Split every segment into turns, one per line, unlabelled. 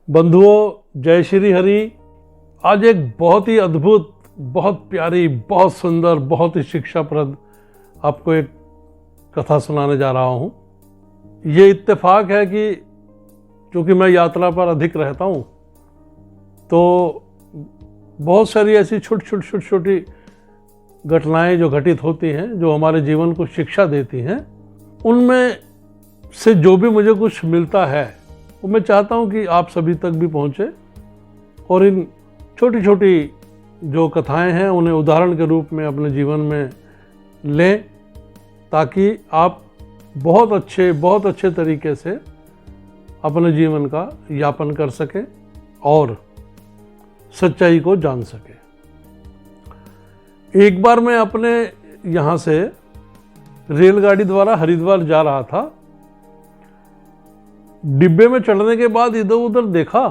बंधुओं, जय श्री हरि। आज एक बहुत ही अद्भुत, बहुत प्यारी, बहुत सुंदर, बहुत ही शिक्षाप्रद आपको एक कथा सुनाने जा रहा हूँ। ये इत्तेफाक है कि क्योंकि मैं यात्रा पर अधिक रहता हूँ तो बहुत सारी ऐसी छोटी घटनाएं जो घटित होती हैं, जो हमारे जीवन को शिक्षा देती हैं, उनमें से जो भी मुझे कुछ मिलता है वो मैं चाहता हूँ कि आप सभी तक भी पहुँचे और इन छोटी छोटी जो कथाएं हैं उन्हें उदाहरण के रूप में अपने जीवन में लें, ताकि आप बहुत अच्छे तरीके से अपने जीवन का यापन कर सकें और सच्चाई को जान सकें। एक बार मैं अपने यहाँ से रेलगाड़ी द्वारा हरिद्वार जा रहा था। डिब्बे में चढ़ने के बाद इधर उधर देखा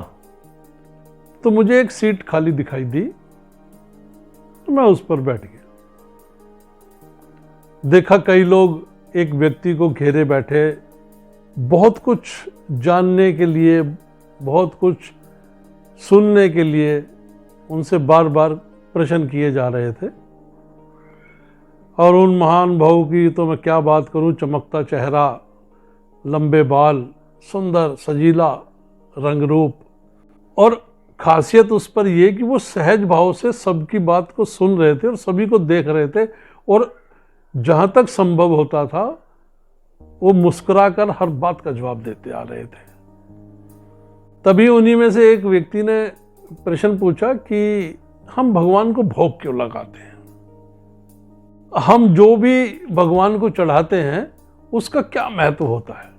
तो मुझे एक सीट खाली दिखाई दी, तो मैं उस पर बैठ गया। देखा कई लोग एक व्यक्ति को घेरे बैठे, बहुत कुछ जानने के लिए, बहुत कुछ सुनने के लिए उनसे बार बार प्रश्न किए जा रहे थे। और उन महान भाव की तो मैं क्या बात करूं, चमकता चेहरा, लंबे बाल, सुंदर सजीला रंग रूप, और खासियत उस पर यह कि वो सहज भाव से सबकी बात को सुन रहे थे और सभी को देख रहे थे, और जहां तक संभव होता था वो मुस्कुराकर हर बात का जवाब देते आ रहे थे। तभी उन्हीं में से एक व्यक्ति ने प्रश्न पूछा कि हम भगवान को भोग क्यों लगाते हैं? हम जो भी भगवान को चढ़ाते हैं उसका क्या महत्व होता है?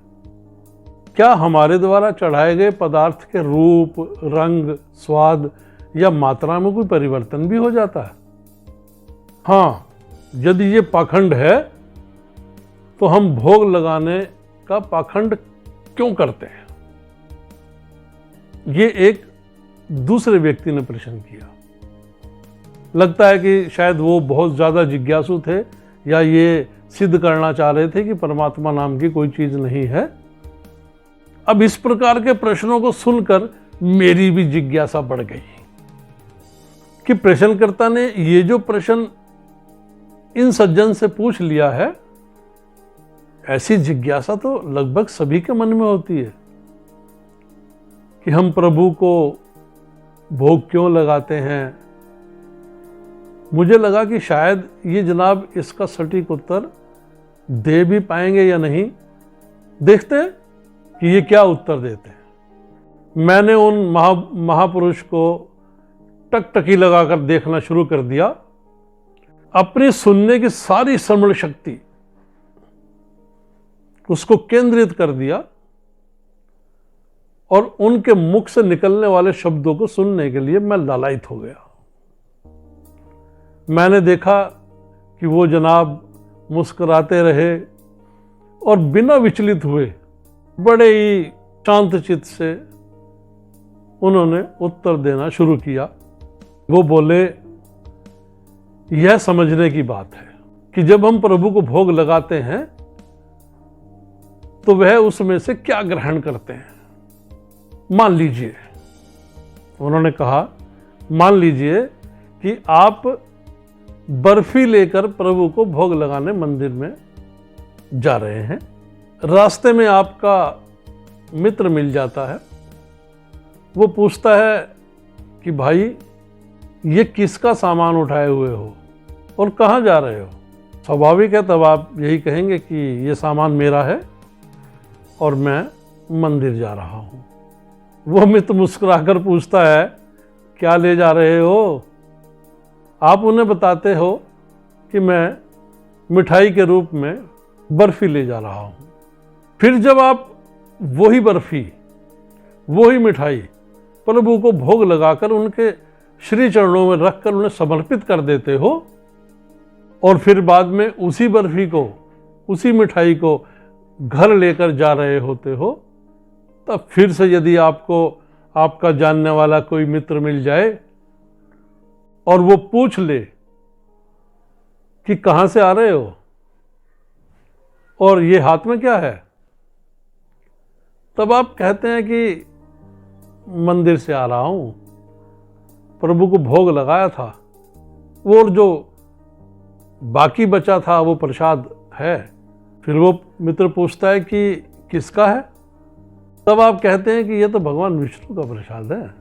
क्या हमारे द्वारा चढ़ाए गए पदार्थ के रूप, रंग, स्वाद या मात्रा में कोई परिवर्तन भी हो जाता है? हाँ, यदि ये पाखंड है तो हम भोग लगाने का पाखंड क्यों करते हैं? ये एक दूसरे व्यक्ति ने प्रश्न किया। लगता है कि शायद वो बहुत ज्यादा जिज्ञासु थे या ये सिद्ध करना चाह रहे थे कि परमात्मा नाम की कोई चीज नहीं है। अब इस प्रकार के प्रश्नों को सुनकर मेरी भी जिज्ञासा बढ़ गई कि प्रश्नकर्ता ने ये जो प्रश्न इन सज्जन से पूछ लिया है, ऐसी जिज्ञासा तो लगभग सभी के मन में होती है कि हम प्रभु को भोग क्यों लगाते हैं। मुझे लगा कि शायद ये जनाब इसका सटीक उत्तर दे भी पाएंगे या नहीं। देखते हैं कि ये क्या उत्तर देते हैं। मैंने उन महापुरुष को टकटकी लगाकर देखना शुरू कर दिया। अपनी सुनने की सारी श्रवण शक्ति उसको केंद्रित कर दिया और उनके मुख से निकलने वाले शब्दों को सुनने के लिए मैं लालायित हो गया। मैंने देखा कि वो जनाब मुस्कुराते रहे और बिना विचलित हुए बड़े ही शांत चित्त से उन्होंने उत्तर देना शुरू किया। वो बोले, यह समझने की बात है कि जब हम प्रभु को भोग लगाते हैं तो वह उसमें से क्या ग्रहण करते हैं। मान लीजिए, उन्होंने कहा, मान लीजिए कि आप बर्फी लेकर प्रभु को भोग लगाने मंदिर में जा रहे हैं। रास्ते में आपका मित्र मिल जाता है। वो पूछता है कि भाई ये किसका सामान उठाए हुए हो और कहाँ जा रहे हो? स्वाभाविक है तब आप यही कहेंगे कि ये सामान मेरा है और मैं मंदिर जा रहा हूँ। वो मित्र मुस्कुराकर पूछता है, क्या ले जा रहे हो? आप उन्हें बताते हो कि मैं मिठाई के रूप में बर्फी ले जा रहा हूँ। फिर जब आप वही बर्फी, वही मिठाई प्रभु को भोग लगाकर उनके श्री चरणों में रखकर उन्हें समर्पित कर देते हो और फिर बाद में उसी बर्फी को, उसी मिठाई को घर लेकर जा रहे होते हो, तब फिर से यदि आपको आपका जानने वाला कोई मित्र मिल जाए और वो पूछ ले कि कहाँ से आ रहे हो और ये हाथ में क्या है, तब आप कहते हैं कि मंदिर से आ रहा हूँ, प्रभु को भोग लगाया था, और जो बाकी बचा था वो प्रसाद है। फिर वो मित्र पूछता है कि किसका है? तब आप कहते हैं कि ये तो भगवान विष्णु का प्रसाद है।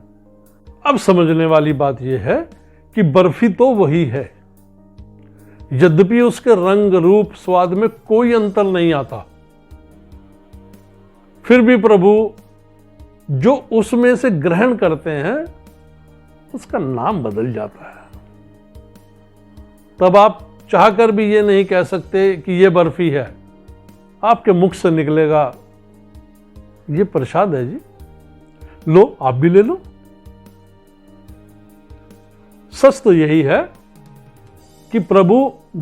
अब समझने वाली बात यह है कि बर्फी तो वही है, यद्यपि उसके रंग, रूप, स्वाद में कोई अंतर नहीं आता, फिर भी प्रभु जो उसमें से ग्रहण करते हैं उसका नाम बदल जाता है। तब आप चाहकर भी ये नहीं कह सकते कि ये बर्फी है, आपके मुख से निकलेगा ये प्रसाद है जी, लो आप भी ले लो। सच तो यही है कि प्रभु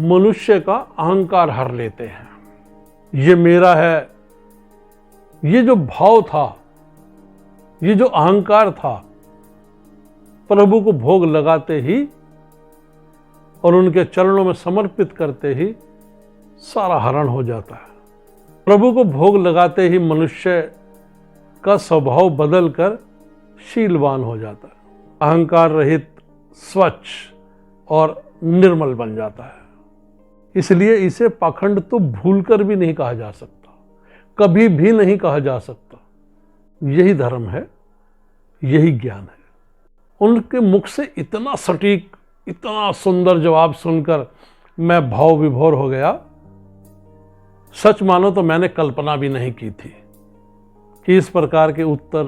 मनुष्य का अहंकार हर लेते हैं। ये मेरा है, ये जो भाव था, ये जो अहंकार था, प्रभु को भोग लगाते ही और उनके चरणों में समर्पित करते ही सारा हरण हो जाता है। प्रभु को भोग लगाते ही मनुष्य का स्वभाव बदलकर शीलवान हो जाता है, अहंकार रहित, स्वच्छ और निर्मल बन जाता है। इसलिए इसे पाखंड तो भूलकर भी नहीं कहा जा सकता, कभी भी नहीं कहा जा सकता। यही धर्म है, यही ज्ञान है। उनके मुख से इतना सटीक, इतना सुंदर जवाब सुनकर मैं भाव विभोर हो गया। सच मानो तो मैंने कल्पना भी नहीं की थी कि इस प्रकार के उत्तर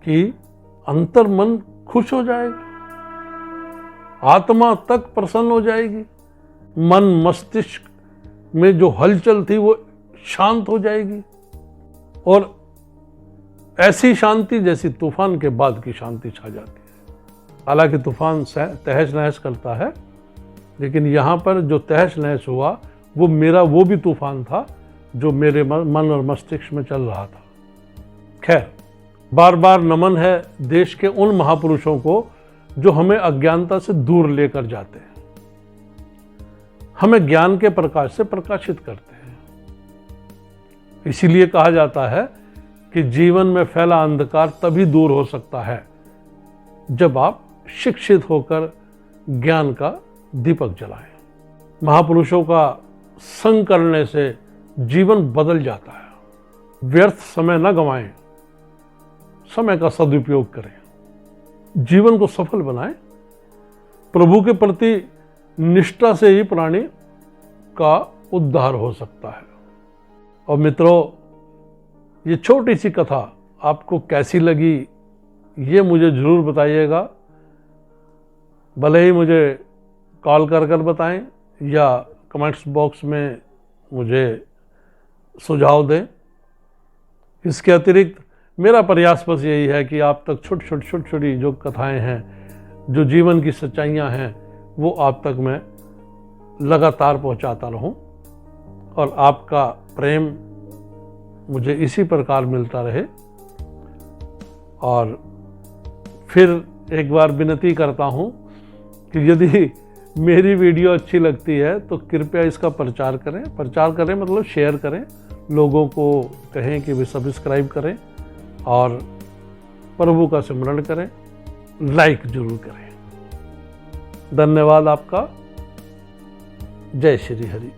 की अंतर मन खुश हो जाएगा, आत्मा तक प्रसन्न हो जाएगी, मन मस्तिष्क में जो हलचल थी वो शांत हो जाएगी, और ऐसी शांति जैसी तूफान के बाद की शांति छा जाती है। हालांकि तूफान तहस नहस करता है, लेकिन यहाँ पर जो तहस नहस हुआ वो मेरा वो भी तूफान था जो मेरे मन और मस्तिष्क में चल रहा था। खैर, बार बार नमन है देश के उन महापुरुषों को जो हमें अज्ञानता से दूर लेकर जाते हैं, हमें ज्ञान के प्रकाश से प्रकाशित करते हैं। इसीलिए कहा जाता है कि जीवन में फैला अंधकार तभी दूर हो सकता है जब आप शिक्षित होकर ज्ञान का दीपक जलाएं। महापुरुषों का संग करने से जीवन बदल जाता है। व्यर्थ समय न गंवाएं, समय का सदुपयोग करें, जीवन को सफल बनाएं। प्रभु के प्रति निष्ठा से ही प्राणी का उद्धार हो सकता है। और मित्रों, ये छोटी सी कथा आपको कैसी लगी ये मुझे जरूर बताइएगा। भले ही मुझे कॉल कर बताएं या कमेंट्स बॉक्स में मुझे सुझाव दें। इसके अतिरिक्त मेरा प्रयास बस यही है कि आप तक छोटी छोटी जो कथाएं हैं, जो जीवन की सच्चाइयां हैं, वो आप तक मैं लगातार पहुंचाता रहूं, और आपका प्रेम मुझे इसी प्रकार मिलता रहे। और फिर एक बार विनती करता हूं कि यदि मेरी वीडियो अच्छी लगती है तो कृपया इसका प्रचार करें। प्रचार करें मतलब शेयर करें, लोगों को कहें कि वे सब्सक्राइब करें और प्रभु का स्मरण करें, लाइक जरूर करें। धन्यवाद आपका। जय श्री हरि।